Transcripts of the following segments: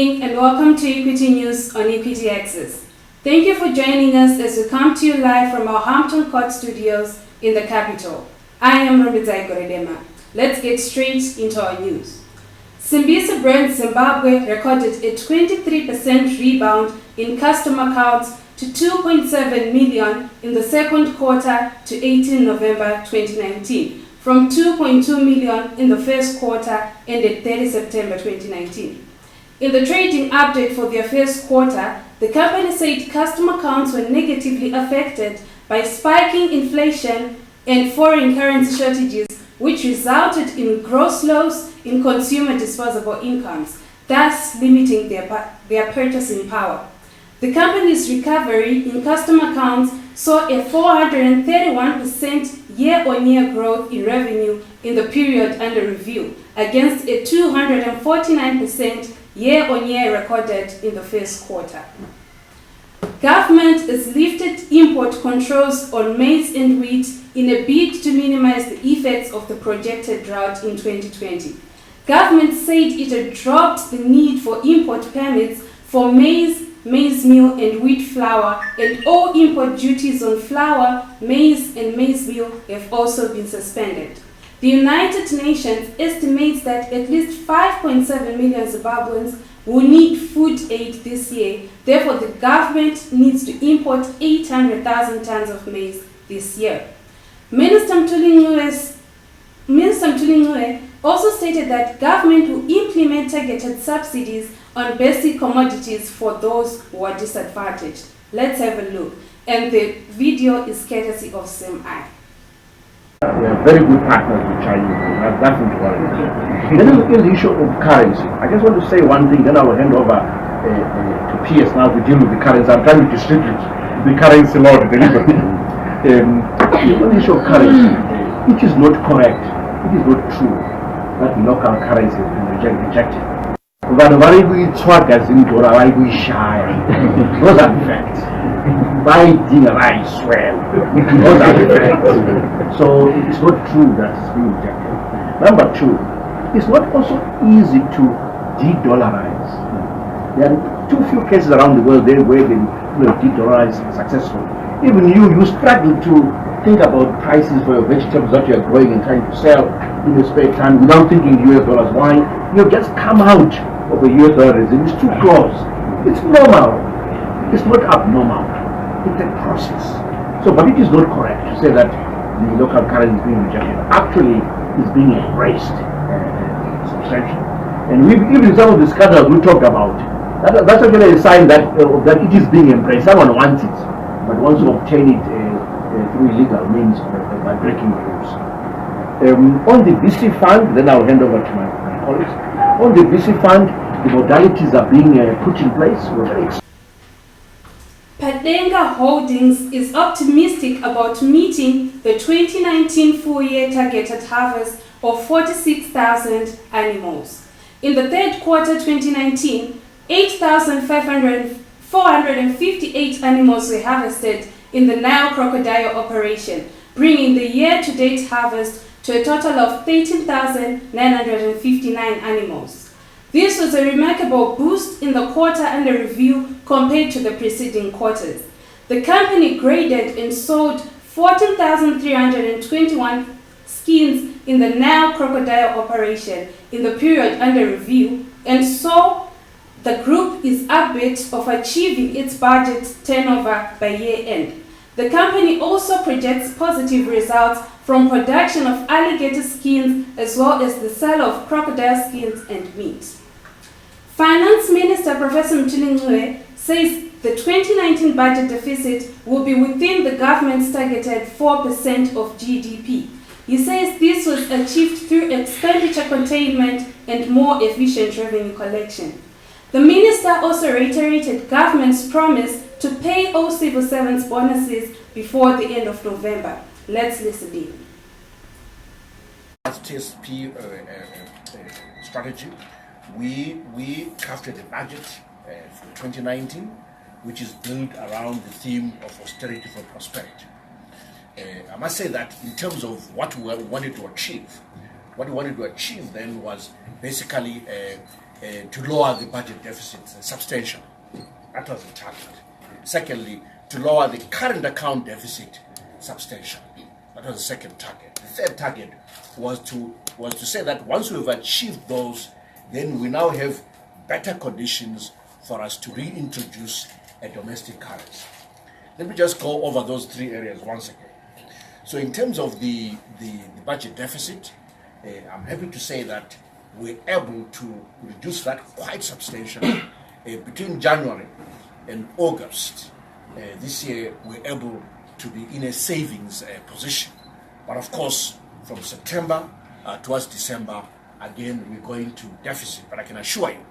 evening and welcome to Equity News on Equityaxis. Thank you for joining us as we come to you live from our Hampton Court studios in the capital. I am Equityaxis. Let's get straight into our news. Simbisa brand Zimbabwe recorded a 23% rebound in customer counts to 2.7 million in the second quarter to 18 November 2019, from 2.2 million in the first quarter ended 30 September 2019. In the trading update for their first quarter, the company said customer counts were negatively affected by spiking inflation and foreign currency shortages, which resulted in gross loss in consumer disposable incomes, thus limiting their purchasing power. The company's recovery in customer counts saw a 431% year-on-year growth in revenue in the period under review, against a 249% year-on-year recorded in the first quarter. Government has lifted import controls on maize and wheat in a bid to minimize the effects of the projected drought in 2020. Government said it had dropped the need for import permits for maize meal and wheat flour, and all import duties on flour, maize and maize meal have also been suspended. The United Nations estimates that at least 5.7 million Zimbabweans will need food aid this year. Therefore, the government needs to import 800,000 tons of maize this year. Minister Mtulingwe also stated that government will implement targeted subsidies on basic commodities for those who are disadvantaged. Let's have a look. And the video is courtesy of SMI. We are very good partners with Chinese. That's not worrying. Then in the issue of currency, I just want to say one thing, then I will hand over to PS now to deal with the currency. I'm trying to distribute the currency law to deliver. On the issue of currency, it is not correct, it is not true that the local currency has been rejected. Those are the facts. Binding I swear. Those are the facts. So it's not true that it's being rejected. Number two, it's not also easy to de-dollarize. There are too few cases around the world where they de-dollarize successfully. Even you struggle to think about prices for your vegetables that you are growing and trying to sell in your spare time without thinking US dollars. Why? You just come out of a US dollar regime. It's too close. It's normal. It's not abnormal. It's a process. So, but it is not correct to say that the local currency is being rejected. Actually, it's being embraced substantially. And even some of the scandals we talked about, that's actually a sign that it is being embraced. Someone wants it, but wants to obtain it through illegal means by breaking the rules. On the VC fund, then I'll hand over to my colleagues. On the VC fund, the modalities are being put in place. We're very PADENGA Holdings is optimistic about meeting the 2019 full-year targeted harvest of 46,000 animals. In the third quarter 2019, 8,458 animals were harvested in the Nile crocodile operation, bringing the year-to-date harvest to a total of 13,959 animals. This was a remarkable boost in the quarter under review compared to the preceding quarters. The company graded and sold 14,321 skins in the Nile crocodile operation in the period under review, and so the group is upbeat of achieving its budget turnover by year-end. The company also projects positive results from production of alligator skins as well as the sale of crocodile skins and meat. Finance Minister Professor Mtulingwe says the 2019 budget deficit will be within the government's targeted 4% of GDP. He says this was achieved through expenditure containment and more efficient revenue collection. The minister also reiterated government's promise to pay all civil servants bonuses before the end of November. Let's listen in. As TSP strategy, we crafted a budget for 2019, which is built around the theme of austerity for prosperity. I must say that in terms of what we wanted to achieve then was basically to lower the budget deficit substantially. That was the target. Secondly, to lower the current account deficit substantially. That was the second target. The third target was to say that once we've achieved those, then we now have better conditions for us to reintroduce a domestic currency. Let me just go over those three areas once again. So in terms of the budget deficit, I'm happy to say that we're able to reduce that quite substantially. Between January and August this year, we're able to be in a savings position. But of course, from September towards December, again, we're going to deficit. But I can assure you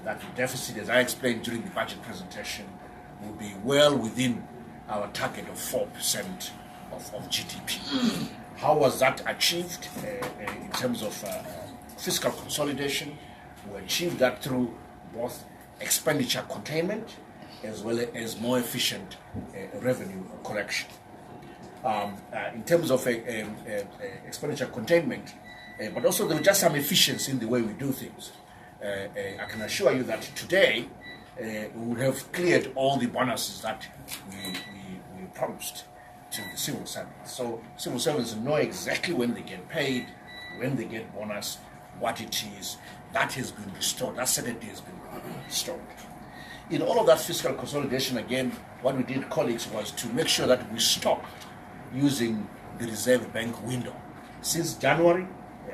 that the deficit, as I explained during the budget presentation, will be well within our target of 4% of GDP. How was that achieved in terms of fiscal consolidation? We achieved that through both expenditure containment as well as more efficient revenue collection. In terms of expenditure containment, but also there was just some efficiency in the way we do things. I can assure you that today we would have cleared all the bonuses that we promised to the civil servants. So civil servants know exactly when they get paid, when they get bonus, what it is. That has been restored. That certainty has been restored. In all of that fiscal consolidation, again, what we did, colleagues, was to make sure that we stopped using the Reserve Bank window. Since January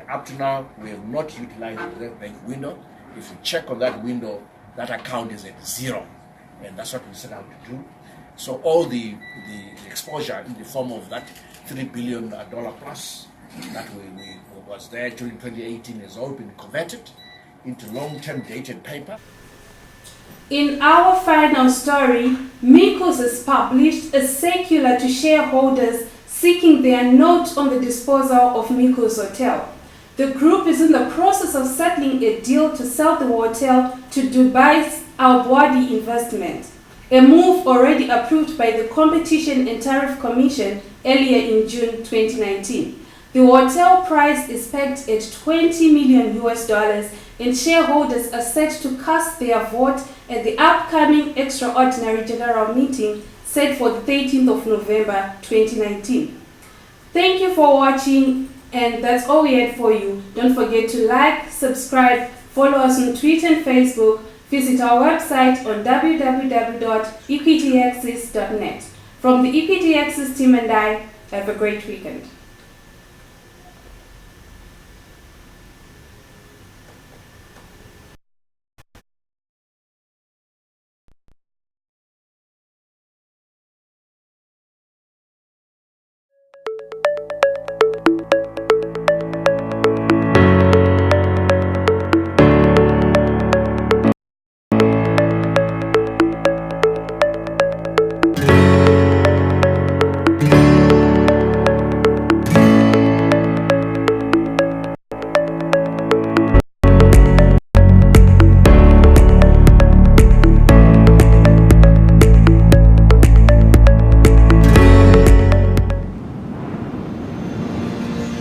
up to now, we have not utilized the Reserve Bank window. If you check on that window, that account is at zero, and that's what we set out to do. So all the exposure in the form of that $3 billion plus that was there during 2018 has all been converted into long-term dated paper. In our final story, MEIKLES has published a circular to shareholders seeking their note on the disposal of MEIKLES Hotel. The group is in the process of settling a deal to sell the hotel to Dubai's Al Bawadi Investment, a move already approved by the Competition and Tariff Commission earlier in June 2019. The hotel price is pegged at $20 million, and shareholders are set to cast their vote at the upcoming extraordinary general meeting set for the 13th of November 2019. Thank you for watching, and that's all we had for you. Don't forget to like, subscribe, follow us on Twitter and Facebook. Visit our website on www.equityaxis.net. From the Equityaxis team and I, have a great weekend.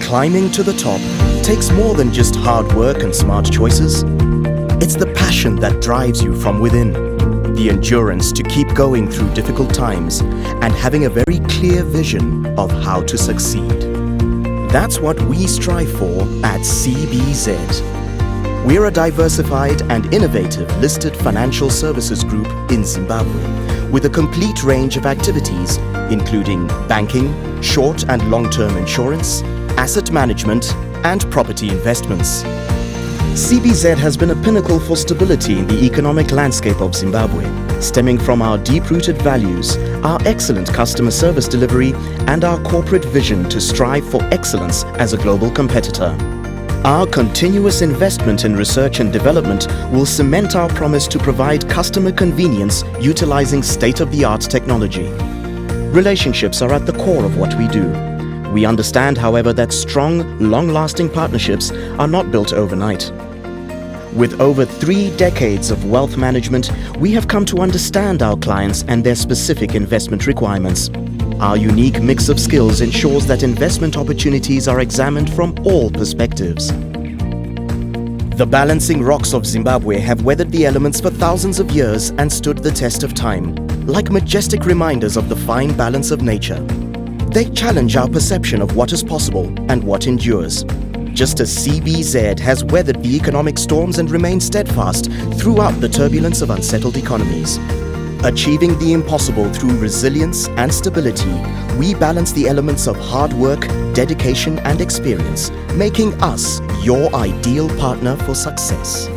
Climbing to the top takes more than just hard work and smart choices. It's the passion that drives you from within, the endurance to keep going through difficult times, and having a very clear vision of how to succeed. That's what we strive for at CBZ. We're a diversified and innovative listed financial services group in Zimbabwe with a complete range of activities including banking, short and long-term insurance, asset management, and property investments. CBZ has been a pinnacle for stability in the economic landscape of Zimbabwe, stemming from our deep-rooted values, our excellent customer service delivery, and our corporate vision to strive for excellence as a global competitor. Our continuous investment in research and development will cement our promise to provide customer convenience utilizing state-of-the-art technology. Relationships are at the core of what we do. We understand, however, that strong, long-lasting partnerships are not built overnight. With over 3 decades of wealth management, we have come to understand our clients and their specific investment requirements. Our unique mix of skills ensures that investment opportunities are examined from all perspectives. The balancing rocks of Zimbabwe have weathered the elements for thousands of years and stood the test of time, like majestic reminders of the fine balance of nature. They challenge our perception of what is possible and what endures. Just as CBZ has weathered the economic storms and remained steadfast throughout the turbulence of unsettled economies. Achieving the impossible through resilience and stability, we balance the elements of hard work, dedication and experience, making us your ideal partner for success.